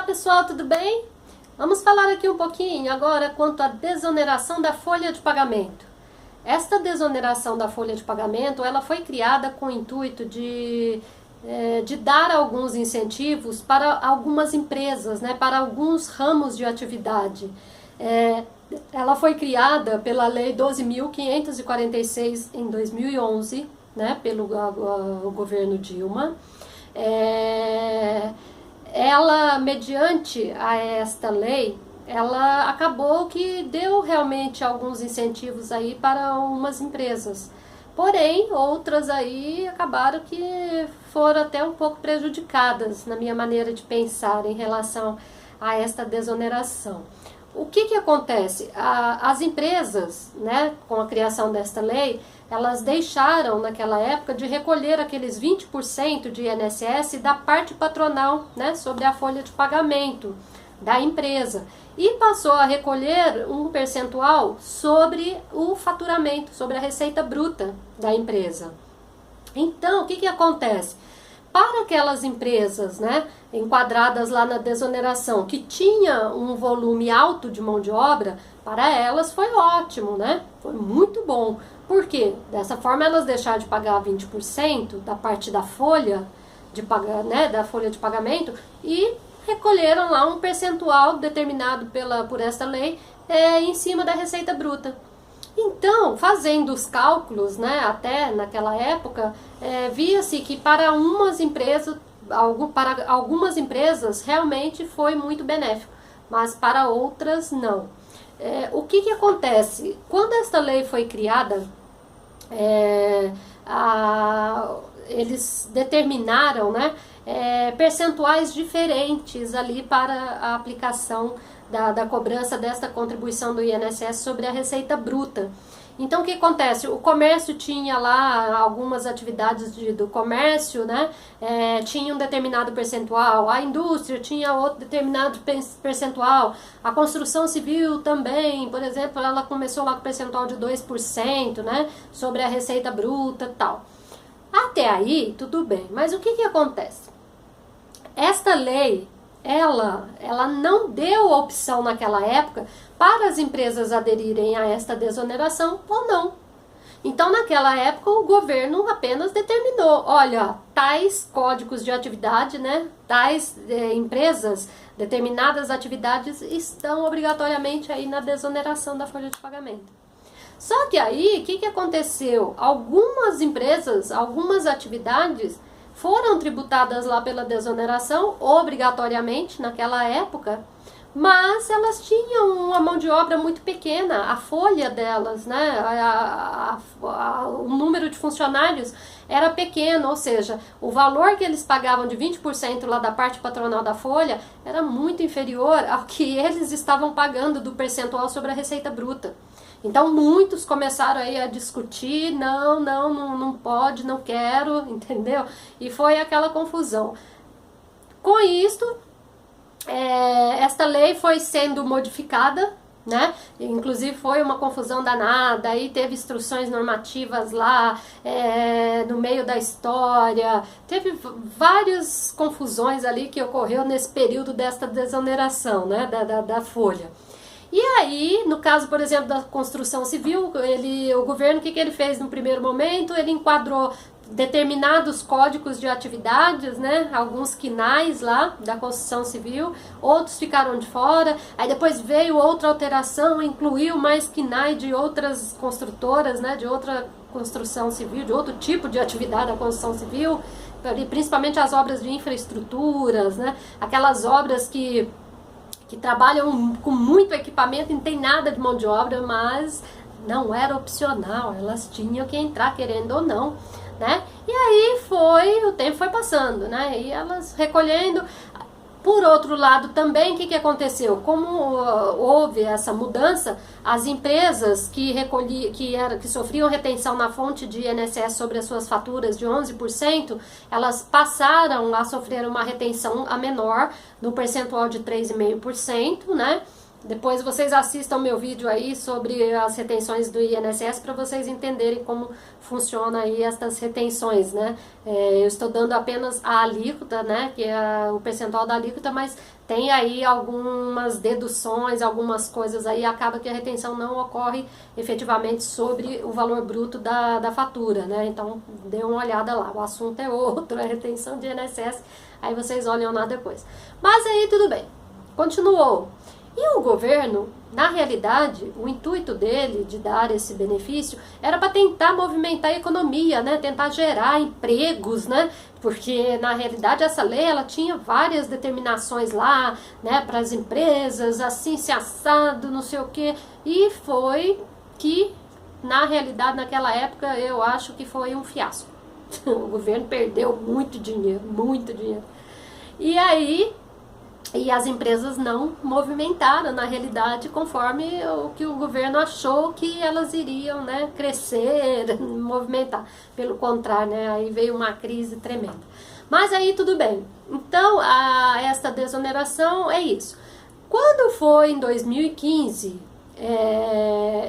pessoal, tudo bem? Vamos falar aqui um pouquinho agora quanto à desoneração da folha de pagamento. Esta desoneração da folha de pagamento, ela foi criada com o intuito de dar alguns incentivos para algumas empresas, né, para alguns ramos de atividade. Ela foi criada pela Lei 12.546 em 2011, né, pelo o governo Dilma. Ela, mediante a esta lei, ela acabou que deu realmente alguns incentivos aí para umas empresas. Porém, outras aí acabaram que foram até um pouco prejudicadas na minha maneira de pensar em relação a esta desoneração. O que acontece? As empresas, né, com a criação desta lei, elas deixaram naquela época de recolher aqueles 20% de INSS da parte patronal, né, sobre a folha de pagamento da empresa, e passou a recolher um percentual sobre o faturamento, sobre a receita bruta da empresa. Então, o que acontece? Para aquelas empresas, né, enquadradas lá na desoneração, que tinha um volume alto de mão de obra, para elas foi ótimo, né? Foi muito bom. Por quê? Dessa forma elas deixaram de pagar 20% da parte da folha de pagar, né, da folha de pagamento, e recolheram lá um percentual determinado por esta lei em cima da receita bruta. Então, fazendo os cálculos, né, até naquela época, via-se que para algumas empresas realmente foi muito benéfico, mas para outras não. O que acontece? Quando esta lei foi criada, eles determinaram, né, percentuais diferentes ali para a aplicação da cobrança desta contribuição do INSS sobre a receita bruta. Então, o que acontece? O comércio tinha lá algumas atividades do comércio, né? Tinha um determinado percentual, a indústria tinha outro determinado percentual, a construção civil também, por exemplo, ela começou lá com percentual de 2%, né? Sobre a receita bruta e tal. Até aí, tudo bem, mas o que acontece? Esta lei, ela não deu opção naquela época para as empresas aderirem a esta desoneração ou não. Então, naquela época, o governo apenas determinou, olha, tais códigos de atividade, né, tais empresas, determinadas atividades estão obrigatoriamente aí na desoneração da folha de pagamento. Só que aí, o que aconteceu? Algumas empresas, algumas atividades foram tributadas lá pela desoneração, obrigatoriamente, naquela época, mas elas tinham uma mão de obra muito pequena, a folha delas, né, o número de funcionários era pequeno, ou seja, o valor que eles pagavam de 20% lá da parte patronal da folha era muito inferior ao que eles estavam pagando do percentual sobre a receita bruta. Então muitos começaram aí a discutir, não pode, não quero, entendeu? E foi aquela confusão. Com isto, esta lei foi sendo modificada, né? Inclusive foi uma confusão danada, aí teve instruções normativas lá no meio da história, teve várias confusões ali que ocorreu nesse período desta desoneração, né? da folha. E aí, no caso, por exemplo, da construção civil, o governo, o que ele fez no primeiro momento? Ele enquadrou determinados códigos de atividades, né? Alguns quinais lá da construção civil, outros ficaram de fora. Aí depois veio outra alteração, incluiu mais quinais de outras construtoras, né? De outra construção civil, de outro tipo de atividade da construção civil, principalmente as obras de infraestruturas, né? Aquelas obras que trabalham com muito equipamento e não tem nada de mão de obra, mas não era opcional, elas tinham que entrar querendo ou não, né? E aí o tempo foi passando, né? E elas recolhendo. Por outro lado também, o que aconteceu? Como houve essa mudança, as empresas que sofriam retenção na fonte de INSS sobre as suas faturas de 11%, elas passaram a sofrer uma retenção a menor, no percentual de 3,5%, né? Depois vocês assistam meu vídeo aí sobre as retenções do INSS para vocês entenderem como funciona aí estas retenções, né? Eu estou dando apenas a alíquota, né? Que é o percentual da alíquota, mas tem aí algumas deduções, algumas coisas aí, acaba que a retenção não ocorre efetivamente sobre o valor bruto da fatura, né? Então, dê uma olhada lá, o assunto é outro, é retenção de INSS, aí vocês olham lá depois. Mas aí tudo bem, continuou. E o governo, na realidade, o intuito dele de dar esse benefício era para tentar movimentar a economia, né? Tentar gerar empregos, né? Porque na realidade essa lei ela tinha várias determinações lá, né? Para as empresas, assim se assado, não sei o quê. E foi que, na realidade, naquela época, eu acho que foi um fiasco. O governo perdeu muito dinheiro, muito dinheiro. E aí... E as empresas não movimentaram, na realidade, conforme o que o governo achou que elas iriam, né, crescer, movimentar. Pelo contrário, né, aí veio uma crise tremenda. Mas aí tudo bem. Então, esta desoneração é isso. Quando foi em 2015,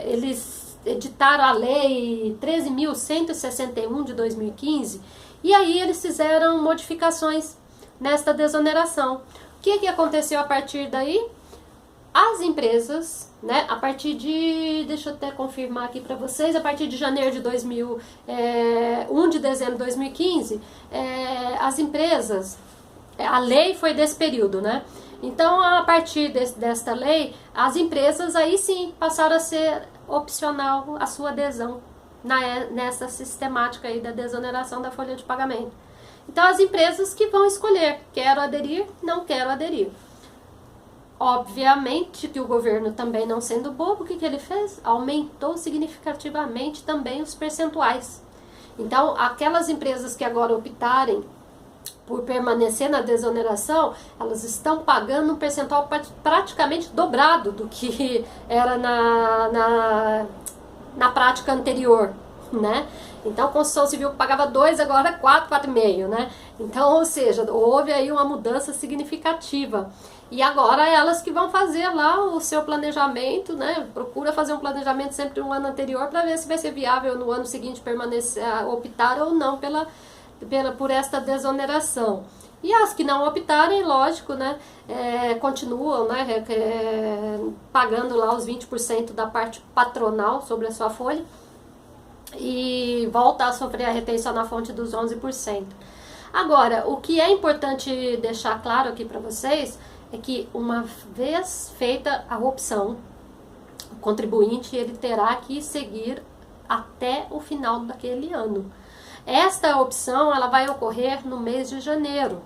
eles editaram a lei 13.161 de 2015, e aí eles fizeram modificações nesta desoneração. O que aconteceu a partir daí? As empresas, né, a partir de, deixa eu até confirmar aqui para vocês, a partir de janeiro de 1 de dezembro de 2015, as empresas, a lei foi desse período, né? Então, a partir desta lei, as empresas aí sim passaram a ser opcional a sua adesão nessa sistemática aí da desoneração da folha de pagamento. Então, as empresas que vão escolher, quero aderir, não quero aderir. Obviamente que o governo também, não sendo bobo, o que ele fez? Aumentou significativamente também os percentuais. Então, aquelas empresas que agora optarem por permanecer na desoneração, elas estão pagando um percentual praticamente dobrado do que era na prática anterior, né? Então, a construção civil pagava 2, agora 4, 4,5, né? Então, ou seja, houve aí uma mudança significativa. E agora elas que vão fazer lá o seu planejamento, né? Procura fazer um planejamento sempre no ano anterior para ver se vai ser viável no ano seguinte permanecer, optar ou não por esta desoneração. E as que não optarem, lógico, né? Continuam, né? Pagando lá os 20% da parte patronal sobre a sua folha. E volta a sofrer a retenção na fonte dos 11%. Agora, o que é importante deixar claro aqui para vocês é que uma vez feita a opção, o contribuinte ele terá que seguir até o final daquele ano. Esta opção ela vai ocorrer no mês de janeiro.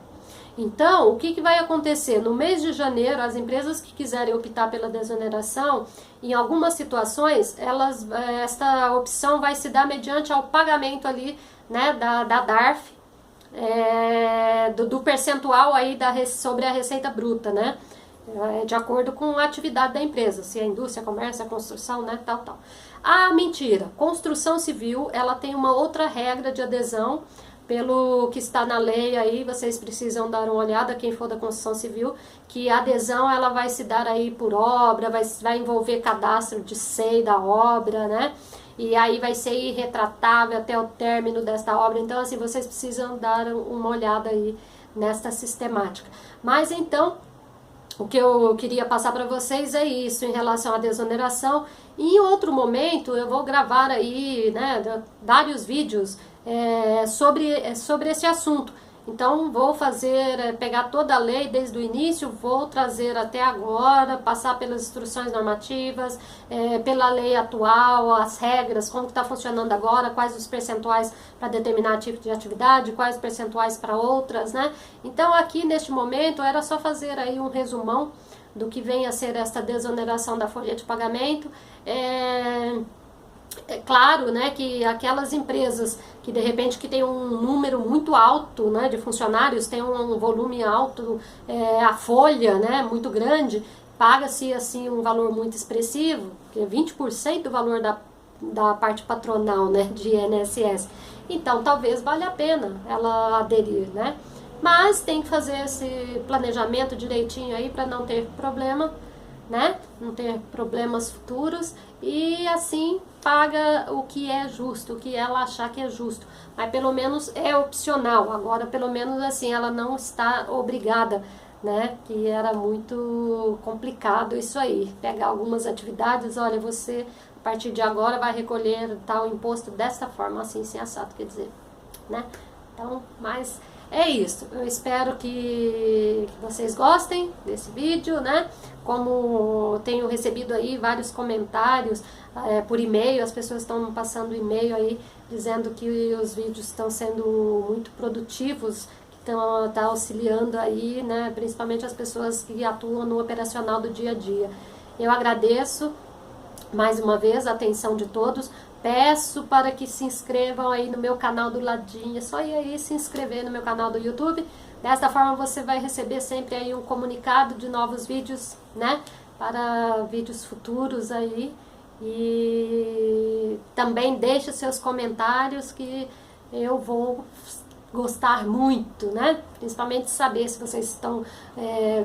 Então, o que vai acontecer? No mês de janeiro, as empresas que quiserem optar pela desoneração, em algumas situações, esta opção vai se dar mediante ao pagamento ali, né, da DARF, do percentual aí sobre a receita bruta, né, de acordo com a atividade da empresa, se é indústria, comércio, construção, né, tal. Mentira, construção civil, ela tem uma outra regra de adesão. Pelo que está na lei aí, vocês precisam dar uma olhada, quem for da construção civil, que a adesão ela vai se dar aí por obra, vai envolver cadastro de SEI da obra, né? E aí vai ser irretratável até o término desta obra. Então, assim, vocês precisam dar uma olhada aí nesta sistemática. Mas, então, o que eu queria passar para vocês é isso, em relação à desoneração. E em outro momento, eu vou gravar aí, né, vários vídeos sobre esse assunto. Então vou pegar toda a lei desde o início, vou trazer até agora, passar pelas instruções normativas, pela lei atual, as regras, como está funcionando agora, quais os percentuais para determinado tipo de atividade, quais os percentuais para outras, né? Então aqui neste momento era só fazer aí um resumão do que vem a ser esta desoneração da folha de pagamento. É claro, né, que aquelas empresas que de repente que tem um número muito alto, né, de funcionários, tem um volume alto, a folha, né, muito grande, paga-se assim um valor muito expressivo, que é 20% do valor da parte patronal, né, de INSS. Então talvez valha a pena ela aderir, né? Mas tem que fazer esse planejamento direitinho aí para não ter problema. né? Não ter problemas futuros e assim paga o que é justo, o que ela achar que é justo. Mas pelo menos é opcional. Agora, pelo menos assim, ela não está obrigada, né? Que era muito complicado isso aí. Pegar algumas atividades, olha, você a partir de agora vai recolher tal imposto desta forma, assim, sem assado, quer dizer, né? Então, mas é isso. Eu espero que vocês gostem desse vídeo, né? Como tenho recebido aí vários comentários por e-mail, as pessoas estão passando e-mail aí dizendo que os vídeos estão sendo muito produtivos, que tá auxiliando aí, né? Principalmente as pessoas que atuam no operacional do dia a dia. Eu agradeço mais uma vez a atenção de todos. Peço para que se inscrevam aí no meu canal do ladinho. É só ir aí se inscrever no meu canal do YouTube. Desta forma você vai receber sempre aí um comunicado de novos vídeos, né? Para vídeos futuros aí. E também deixe seus comentários que eu vou gostar muito, né? Principalmente saber se vocês estão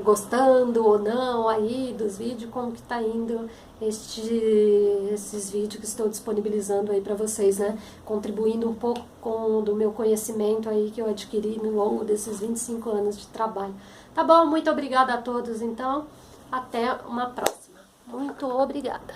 gostando ou não aí dos vídeos, como que tá indo esses vídeos que estou disponibilizando aí para vocês, né? Contribuindo um pouco com do meu conhecimento aí que eu adquiri no longo desses 25 anos de trabalho. Tá bom? Muito obrigada a todos, então. Até uma próxima. Muito obrigada.